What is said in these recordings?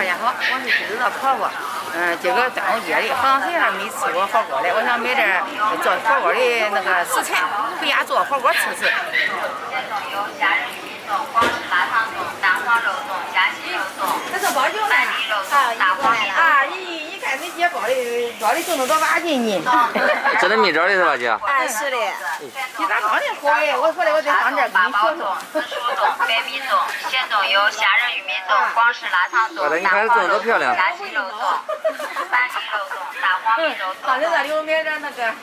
大家好，我是今日的婆婆。今个端午节的，好长时间没吃过火锅了，我想买点做火锅的那个食材，回家做火锅吃吃。有虾仁玉米粽、广式辣汤粽、蛋黄肉粽、虾西肉粽、这是包饺板栗肉粽、大黄米啊！一看这些包的就能多挖进去。这是米粥的是吧，姐？哎，是的。你咋放的好哎？我回来我得放这儿给你说说。紫薯粽、白米粽、咸粽有虾仁玉米粽、广式辣汤粽、你看这粽多漂亮。虾西肉粽、板栗肉粽、大黄米肉粽。放在这里我买点那个。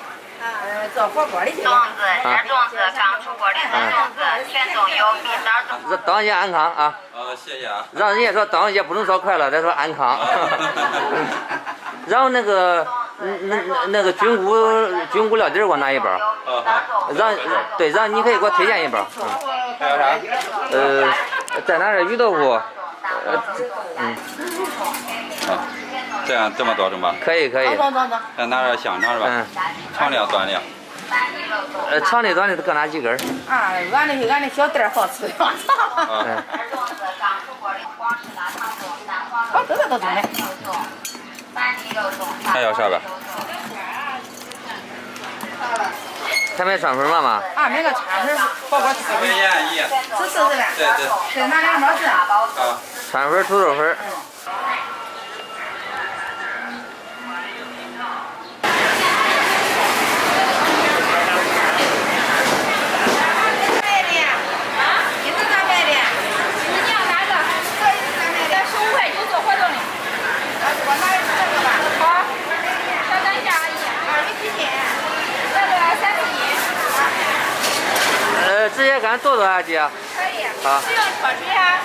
做火锅的粽子，热粽子，刚出锅的热粽子，全粽有米枣粽。这端午节安康啊！谢谢啊。让人家说端午节不能说快乐，得说安康。然后那个菌菇料底儿给我拿一包。让你可以给我推荐一包。还有啥？再拿点鱼豆腐。这么多是吧？可以。走。再拿点香肠是吧？长的短的。长的短的各拿几根。啊，俺的小袋好吃。好，这个都中了。还要啥吧？还买串粉吗？啊，买个串粉火锅吃。是吧？对。再拿2包子。啊。串粉、土豆粉。直接干多啊，姐？可以。好。不用脱水啊。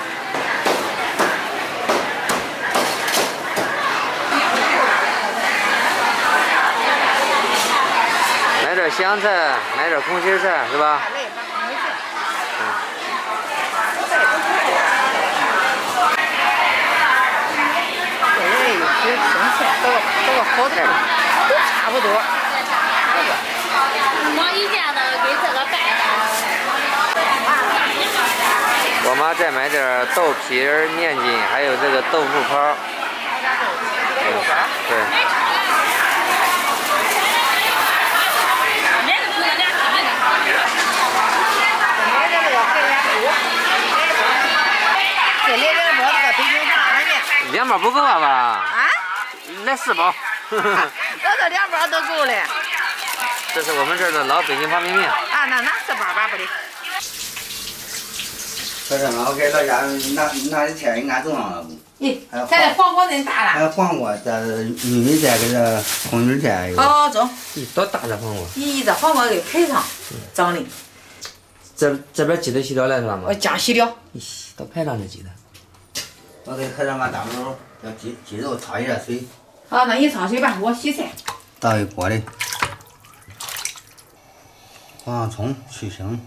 买点香菜，买点空心菜，是吧？这个好点都差不多。王一家的给这个拌的。我妈再买点豆皮儿、面筋，还有这个豆腐泡。对。再来2包这个北京方便面。2包不够啊吧？啊？来4包。我这2包都够了。这是我们这儿的老北京方便面。啊，那4包吧不的。说什么？我给老家拿的菜给俺种上了不？咦，现在黄瓜恁大了？还有黄瓜，这玉米菜跟这红米菜有。哦，种。多大的黄瓜？咦，这黄瓜给配上，整的。这边鸡都洗了是吧？我刚洗了。都排上这鸡的。我给和尚把大肉要鸡肉焯一下水。好，那你焯水吧，我洗菜。倒一锅里，放上葱去腥，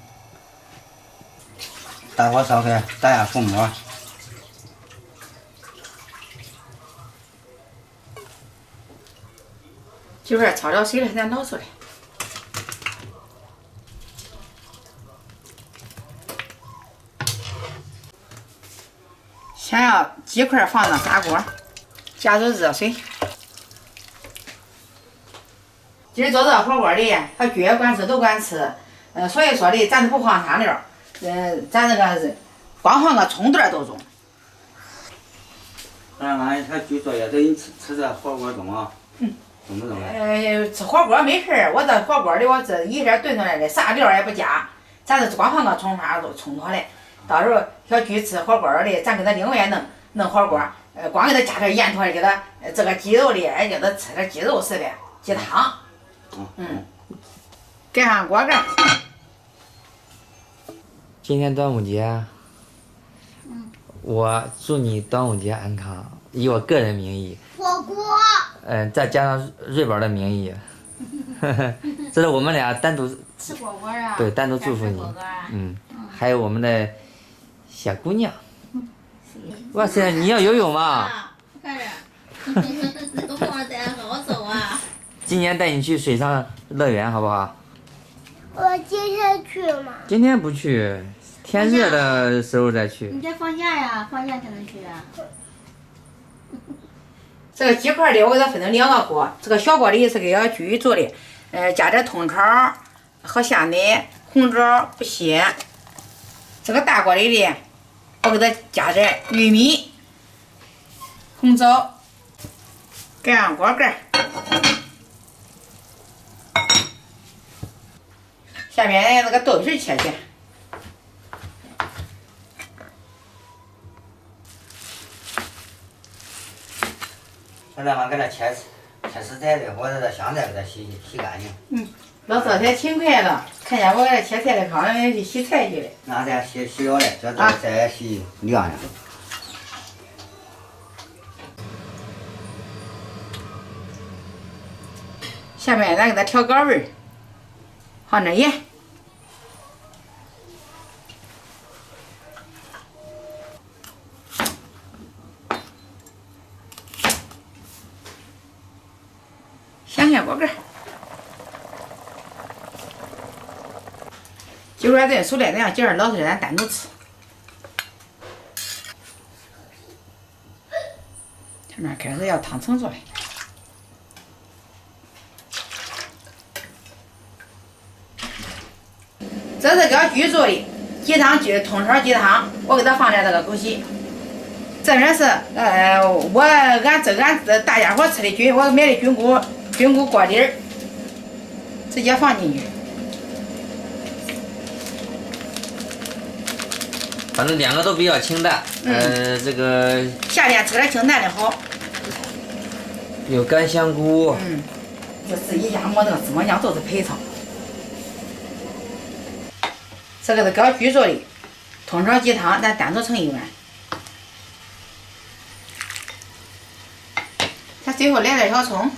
大火烧开，打下浮沫。这边焯了水了，咱捞出来。先要鸡块放到砂锅，加入热水。今儿做这火锅的，他绝管吃都管吃，所以说的咱都不放香料，咱这个光放个葱段都中。俺他据说也得吃这火锅中啊。中不中啊？吃火锅没事儿，我这火锅里我这一下炖出来的，啥料也不加，咱这光放个葱花都冲脱了。到时候小菊吃火锅的，咱给他另外弄火锅，光给他加点盐坨，给他这个鸡肉的，给他吃点鸡肉似的鸡汤。盖上锅盖。今天端午节，我祝你端午节安康，以我个人名义。火锅。再加上瑞宝的名义，这是我们俩单独吃火锅啊。对，单独祝福你。还有我们的小姑娘。哇塞，你要游泳吗？看着，这个黄带好走啊。今年带你去水上乐园好不好？我今天去吗？今天不去，天热的时候再去。你得放假呀，放假才能去啊。这个鸡块里我给它分成2个锅，这个小锅里是给小菊做的，加点通炒和虾奶，红枣不稀。这个大锅里的我给它加点玉米、红枣，盖上锅盖。下面那个豆皮切切。现在嘛，给它切食材的，或者这香菜给它洗干净。老早才勤快了，看见我给它切菜的，刚去洗菜去了。那咱洗了嘞，这再洗晾晾。下面咱给它调个味儿，放点盐。香菜锅盖，鸡肉这熟了，咱要今儿老实咱单独吃。这面开始要汤盛出来，这是给菊做的鸡汤通炒鸡汤，我给它放点这个枸杞。这面是俺大家伙吃的我买的菌菇锅底儿，直接放进去。反正2个都比较清淡。这个夏天吃点清淡的好。有干香菇。这自己家磨那个芝麻酱都是配套。这个是给菊做的通炒鸡汤，咱单独盛1碗。它最后来点小葱。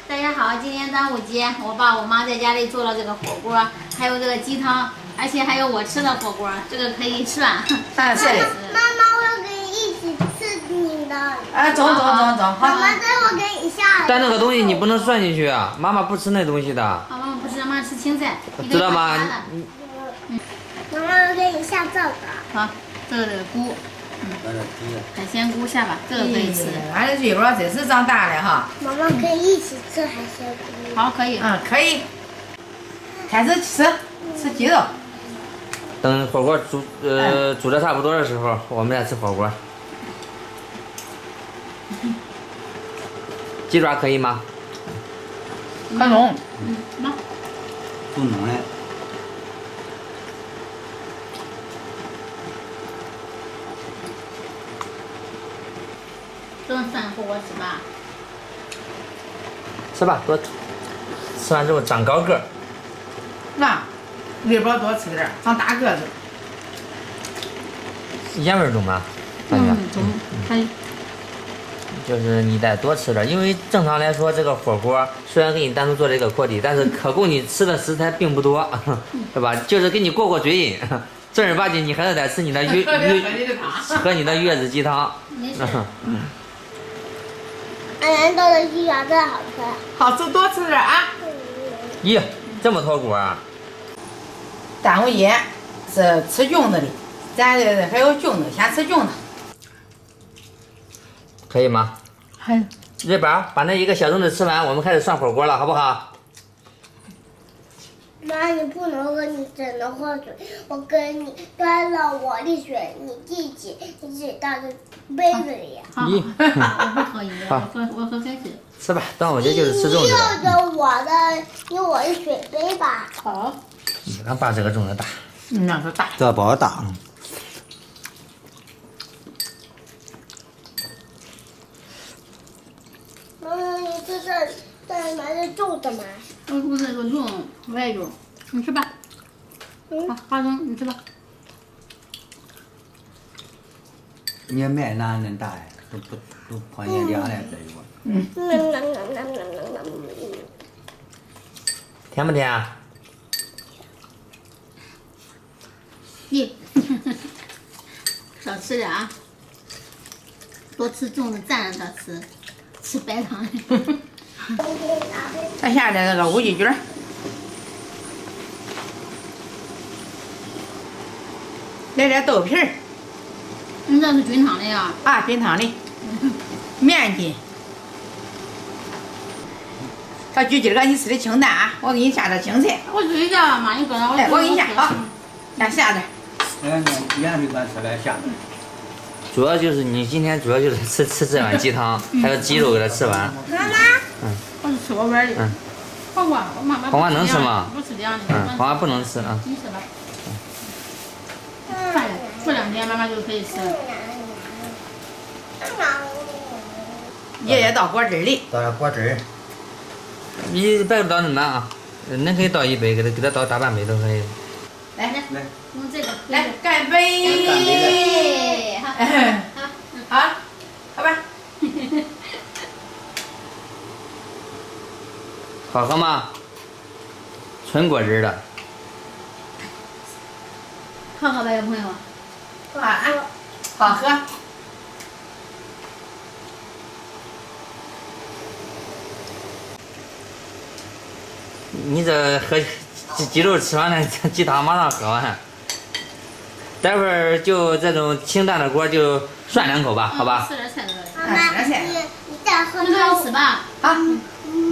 大家好，今天端午节，我爸我妈在家里做了这个火锅，还有这个鸡汤，而且还有我吃的火锅，这个可以涮。是的。妈妈，我要跟你一起吃你的。走，好。妈妈，等我给你下。但那个东西你不能涮进去啊，妈妈不吃那东西的。好，妈妈不吃，妈妈吃青菜。知道吗？妈妈，我给你下这个。好，这个菇。海鲜菇下吧，这个可以吃。俺的瑞宝真是长大了哈。妈妈可以一起吃海鲜菇。好，可以。可以。开始吃鸡肉。等火锅煮的差不多的时候，我们再吃火锅。鸡爪可以吗？可浓。不浓嘞。这种涮火锅吃吧。吃吧，多吃完之后长高个儿。那瑞宝多吃点，长大个子。盐味重吗？感觉。重。就是你得多吃点，因为正常来说，这个火锅虽然给你单独做了一个锅底，但是可供你吃的食材并不多，对吧？就是给你过嘴瘾，正儿八经你还是得吃你的喝你的月子鸡汤。俺做的鸡爪真好吃。好吃，多吃点啊！咦，这么多锅啊！端午节是吃粽子的，咱这还有粽子，先吃粽子。可以吗？瑞宝，把那1个小粽子吃完，我们开始涮火锅了，好不好？妈，你不能喝，你只能喝水。我给你端了我的水，你自己倒在杯子里。好，我不喝饮料，我喝开水。吃吧，端午节就是吃粽子。用我的水杯吧。好。俺爸这个粽子大。那是大。这包大。妈妈，你这是买的粽子吗？我不是个粽，我也有。你吃吧。好，花生你吃吧。你买哪恁大呀？都碰见2来这一个。甜不甜啊？咦，少吃点啊，多吃粽子蘸着它吃，吃白糖。再下点那个乌鸡卷，来点豆皮儿，你这是菌汤的呀？啊，菌汤的，面筋。小菊，今儿个你吃的清淡啊，我给你下点青菜。我注意下妈，你搁那哎，我给你下啊，先下点。你还没管吃来下。主要就是你今天主要就是吃这碗鸡汤，还有鸡肉给它吃完。妈妈，我是吃我碗的。黄瓜，我妈妈。黄瓜能吃吗？不吃这样的。黄瓜不能吃啊。你吃吧。饭过2天妈妈就可以吃了。爷爷倒果汁里，倒点果汁。你别倒那么满啊，恁可以倒1杯，给它倒大半杯都可以。来来，用这个。来，干杯！干杯好。好，好吧。好喝吗？纯果汁的。好喝吧，小朋友。好喝。你这喝鸡肉吃完了，鸡汤马上喝完。待会儿就这种清淡的锅就涮2口吧，好吧？吃点菜得了。妈妈，你再喝你汤。吃吧。好。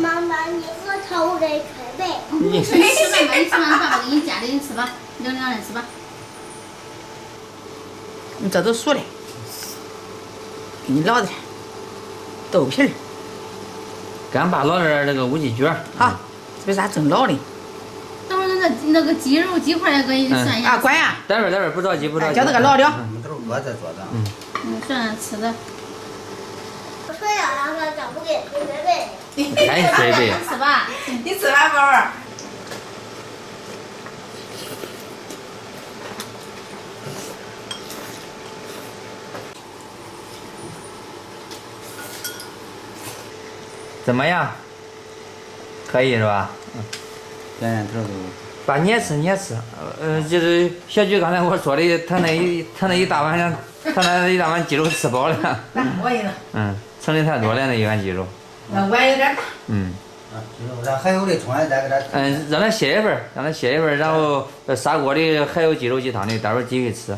妈妈，你喝汤我给你捶背。你吃饭吧，你吃完爸爸给你夹的，你吃吧，凉凉的吃吧。你这都熟了，给你捞点豆皮儿。干巴捞点那个乌鸡角。好，这咋正老的？等会儿那个鸡肉鸡块也可以涮一下。啊，管呀。待会儿不着急不着急。叫那个老了。我们都是搁在桌上。涮吃的。我睡了，然后找不给你捶背。还水杯。吃吧。你吃吧，宝贝。怎么样？可以是吧？点头都。爸，你也吃，你也吃。就是小菊刚才我说的，他那一大碗鸡肉吃饱了。来，我给你。盛的太多了那一碗鸡肉。那碗有点大。鸡肉咱还有的冲来再给它。让他歇一会儿，然后砂锅里还有鸡肉鸡汤的，待会儿继续吃。